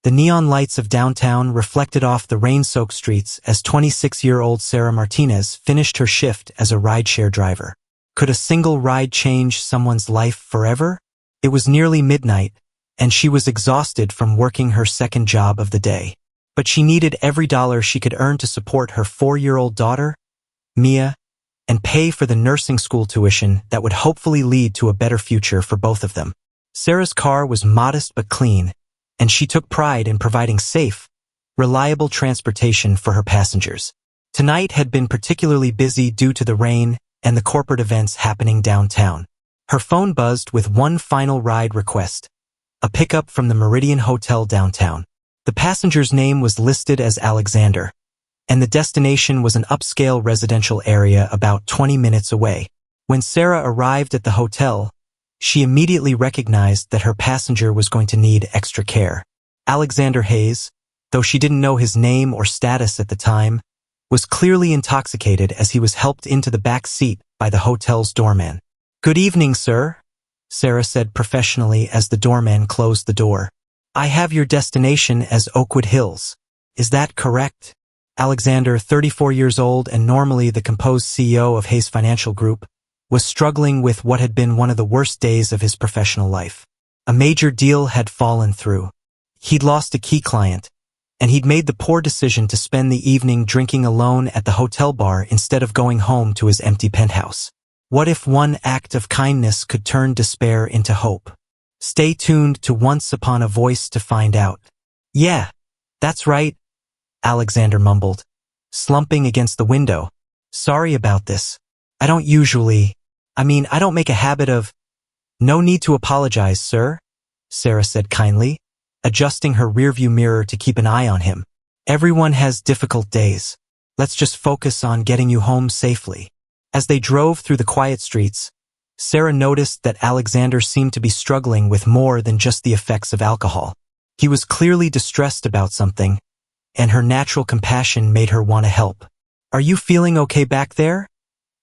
The neon lights of downtown reflected off the rain-soaked streets as 26-year-old Sarah Martinez finished her shift as a rideshare driver. Could a single ride change someone's life forever? It was nearly midnight, and she was exhausted from working her second job of the day. But she needed every dollar she could earn to support her 4-year-old daughter, Mia, and pay for the nursing school tuition that would hopefully lead to a better future for both of them. Sarah's car was modest but clean, and she took pride in providing safe, reliable transportation for her passengers. Tonight had been particularly busy due to the rain and the corporate events happening downtown. Her phone buzzed with one final ride request, a pickup from the Meridian Hotel downtown. The passenger's name was listed as Alexander, and the destination was an upscale residential area about 20 minutes away. When Sarah arrived at the hotel, she immediately recognized that her passenger was going to need extra care. Alexander Hayes, though she didn't know his name or status at the time, was clearly intoxicated as he was helped into the back seat by the hotel's doorman. "Good evening, sir," Sarah said professionally as the doorman closed the door. "I have your destination as Oakwood Hills. Is that correct?" Alexander, 34 years old and normally the composed CEO of Hayes Financial Group, was struggling with what had been one of the worst days of his professional life. A major deal had fallen through. He'd lost a key client, and he'd made the poor decision to spend the evening drinking alone at the hotel bar instead of going home to his empty penthouse. What if one act of kindness could turn despair into hope? Stay tuned to Once Upon a Voice to find out. "Yeah, that's right," Alexander mumbled, slumping against the window. "Sorry about this. I don't make a habit of—" "No need to apologize, sir," Sarah said kindly, adjusting her rearview mirror to keep an eye on him. "Everyone has difficult days. Let's just focus on getting you home safely." As they drove through the quiet streets, Sarah noticed that Alexander seemed to be struggling with more than just the effects of alcohol. He was clearly distressed about something, and her natural compassion made her want to help. "Are you feeling okay back there?"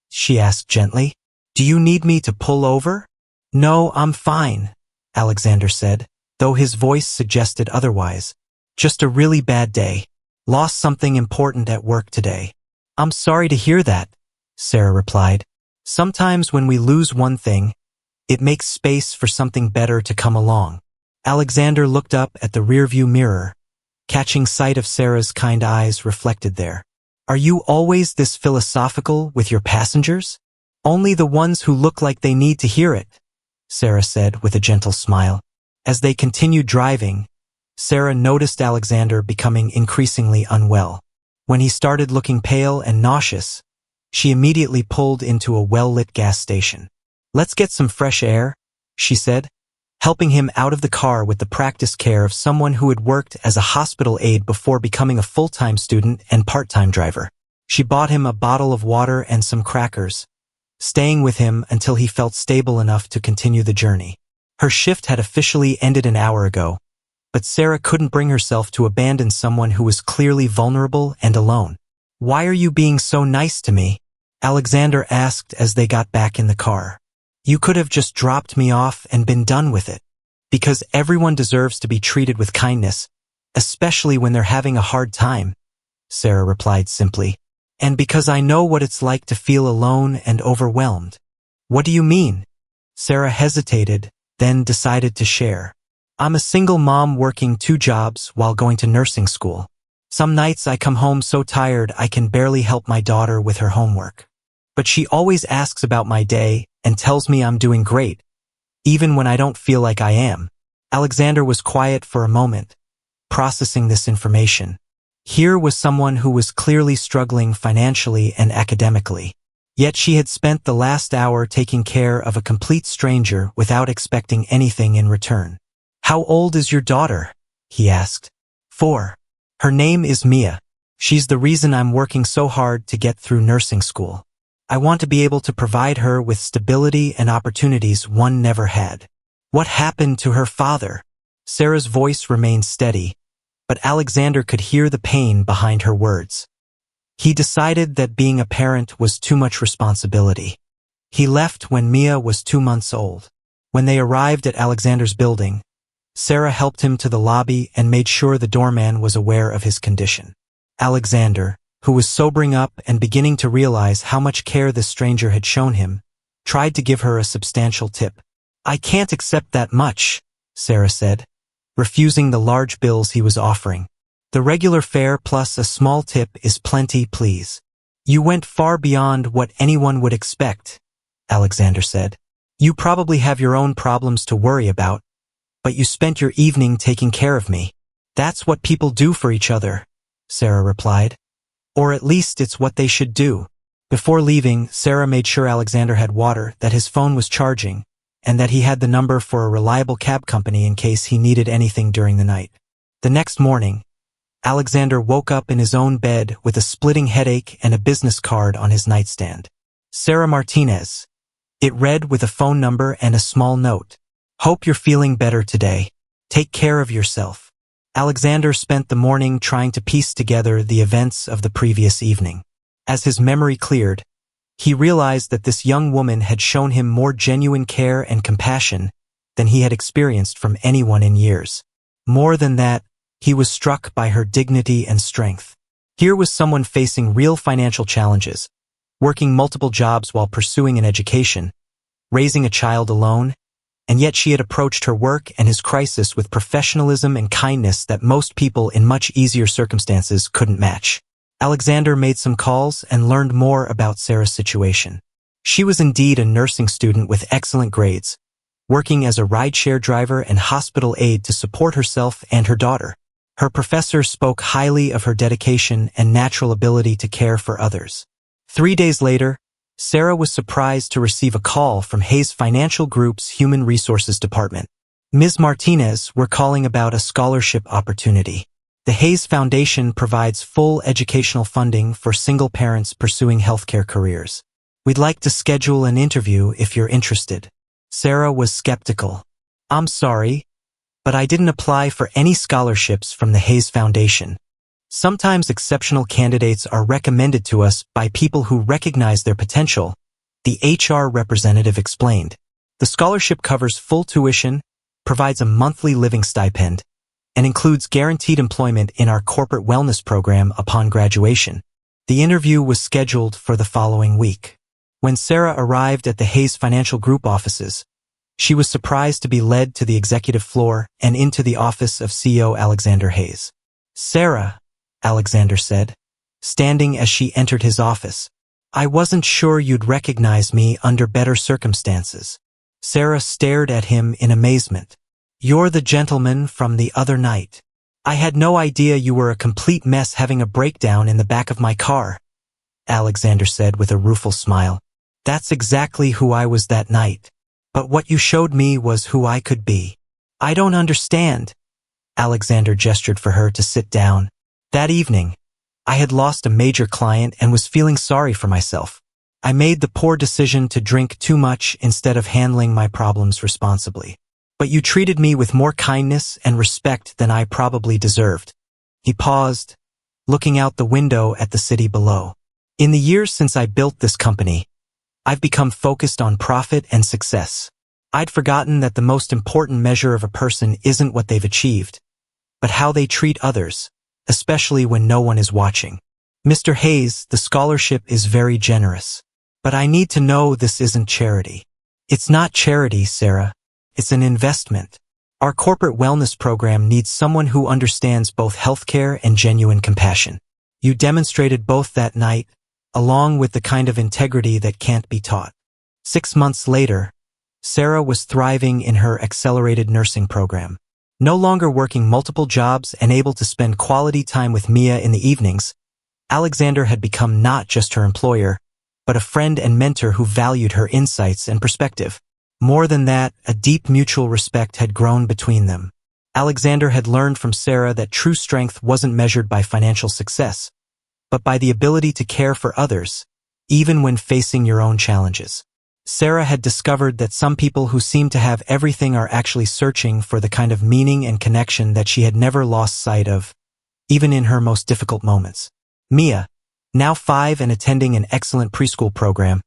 she asked gently. "Do you need me to pull over?" "No, I'm fine," Alexander said, though his voice suggested otherwise. "Just a really bad day. Lost something important at work today." "I'm sorry to hear that," Sarah replied. "Sometimes when we lose one thing, it makes space for something better to come along." Alexander looked up at the rearview mirror, catching sight of Sarah's kind eyes reflected there. "Are you always this philosophical with your passengers?" "Only the ones who look like they need to hear it," Sarah said with a gentle smile. As they continued driving, Sarah noticed Alexander becoming increasingly unwell. When he started looking pale and nauseous, she immediately pulled into a well-lit gas station. "Let's get some fresh air," she said, helping him out of the car with the practiced care of someone who had worked as a hospital aide before becoming a full-time student and part-time driver. She bought him a bottle of water and some crackers, staying with him until he felt stable enough to continue the journey. Her shift had officially ended an hour ago, but Sarah couldn't bring herself to abandon someone who was clearly vulnerable and alone. "Why are you being so nice to me?" Alexander asked as they got back in the car. "You could have just dropped me off and been done with it." "Because everyone deserves to be treated with kindness, especially when they're having a hard time," Sarah replied simply. "And because I know what it's like to feel alone and overwhelmed." "What do you mean?" Sarah hesitated, then decided to share. "I'm a single mom working 2 jobs while going to nursing school. Some nights I come home so tired I can barely help my daughter with her homework. But she always asks about my day and tells me I'm doing great, even when I don't feel like I am." Alexander was quiet for a moment, processing this information. Here was someone who was clearly struggling financially and academically. Yet she had spent the last hour taking care of a complete stranger without expecting anything in return. "How old is your daughter?" he asked. 4. "Her name is Mia. She's the reason I'm working so hard to get through nursing school. I want to be able to provide her with stability and opportunities one never had." "What happened to her father?" Sarah's voice remained steady, but Alexander could hear the pain behind her words. "He decided that being a parent was too much responsibility. He left when Mia was 2 months old." When they arrived at Alexander's building, Sarah helped him to the lobby and made sure the doorman was aware of his condition. Alexander, who was sobering up and beginning to realize how much care this stranger had shown him, tried to give her a substantial tip. "I can't accept that much," Sarah said, refusing the large bills he was offering. "The regular fare plus a small tip is plenty, please." "You went far beyond what anyone would expect," Alexander said. "You probably have your own problems to worry about, but you spent your evening taking care of me." "That's what people do for each other," Sarah replied. "Or at least it's what they should do." Before leaving, Sarah made sure Alexander had water, that his phone was charging, and that he had the number for a reliable cab company in case he needed anything during the night. The next morning, Alexander woke up in his own bed with a splitting headache and a business card on his nightstand. Sarah Martinez. It read with a phone number and a small note. "Hope you're feeling better today. Take care of yourself." Alexander spent the morning trying to piece together the events of the previous evening. As his memory cleared, he realized that this young woman had shown him more genuine care and compassion than he had experienced from anyone in years. More than that, he was struck by her dignity and strength. Here was someone facing real financial challenges, working multiple jobs while pursuing an education, raising a child alone, and yet she had approached her work and his crisis with professionalism and kindness that most people in much easier circumstances couldn't match. Alexander made some calls and learned more about Sarah's situation. She was indeed a nursing student with excellent grades, working as a rideshare driver and hospital aide to support herself and her daughter. Her professor spoke highly of her dedication and natural ability to care for others. 3 days later, Sarah was surprised to receive a call from Hayes Financial Group's Human Resources Department. "Ms. Martinez, we're calling about a scholarship opportunity. The Hayes Foundation provides full educational funding for single parents pursuing healthcare careers. We'd like to schedule an interview if you're interested." Sarah was skeptical. "I'm sorry, but I didn't apply for any scholarships from the Hayes Foundation. Sometimes exceptional candidates are recommended to us by people who recognize their potential," the HR representative explained. "The scholarship covers full tuition, provides a monthly living stipend, and includes guaranteed employment in our corporate wellness program upon graduation." The interview was scheduled for the following week. When Sarah arrived at the Hayes Financial Group offices, she was surprised to be led to the executive floor and into the office of CEO Alexander Hayes. "Sarah," Alexander said, standing as she entered his office, "I wasn't sure you'd recognize me under better circumstances." Sarah stared at him in amazement. "You're the gentleman from the other night. I had no idea you were a complete mess having a breakdown in the back of my car," Alexander said with a rueful smile. "That's exactly who I was that night. But what you showed me was who I could be." "I don't understand." Alexander gestured for her to sit down. "That evening, I had lost a major client and was feeling sorry for myself. I made the poor decision to drink too much instead of handling my problems responsibly. But you treated me with more kindness and respect than I probably deserved." He paused, looking out the window at the city below. "In the years since I built this company, I've become focused on profit and success. I'd forgotten that the most important measure of a person isn't what they've achieved, but how they treat others, especially when no one is watching. Mr. Hayes, the scholarship is very generous. But I need to know this isn't charity." "It's not charity, Sarah. It's an investment. Our corporate wellness program needs someone who understands both healthcare and genuine compassion. You demonstrated both that night, along with the kind of integrity that can't be taught." 6 months later, Sarah was thriving in her accelerated nursing program. No longer working multiple jobs and able to spend quality time with Mia in the evenings, Alexander had become not just her employer, but a friend and mentor who valued her insights and perspective. More than that, a deep mutual respect had grown between them. Alexander had learned from Sarah that true strength wasn't measured by financial success, but by the ability to care for others, even when facing your own challenges. Sarah had discovered that some people who seem to have everything are actually searching for the kind of meaning and connection that she had never lost sight of, even in her most difficult moments. Mia, now 5 and attending an excellent preschool program,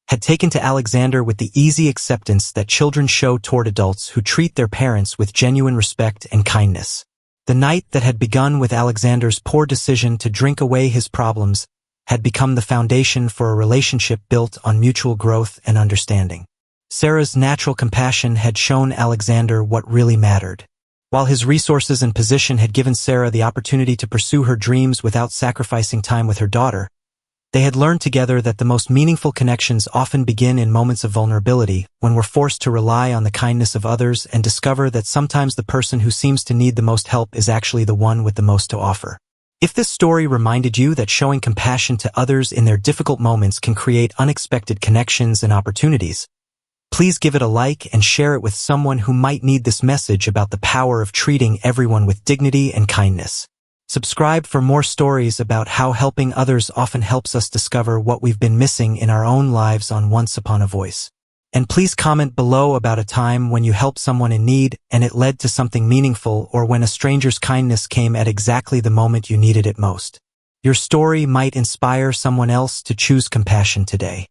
had taken to Alexander with the easy acceptance that children show toward adults who treat their parents with genuine respect and kindness. The night that had begun with Alexander's poor decision to drink away his problems had become the foundation for a relationship built on mutual growth and understanding. Sarah's natural compassion had shown Alexander what really mattered. While his resources and position had given Sarah the opportunity to pursue her dreams without sacrificing time with her daughter, they had learned together that the most meaningful connections often begin in moments of vulnerability, when we're forced to rely on the kindness of others and discover that sometimes the person who seems to need the most help is actually the one with the most to offer. If this story reminded you that showing compassion to others in their difficult moments can create unexpected connections and opportunities, please give it a like and share it with someone who might need this message about the power of treating everyone with dignity and kindness. Subscribe for more stories about how helping others often helps us discover what we've been missing in our own lives on Once Upon a Voice. And please comment below about a time when you helped someone in need and it led to something meaningful, or when a stranger's kindness came at exactly the moment you needed it most. Your story might inspire someone else to choose compassion today.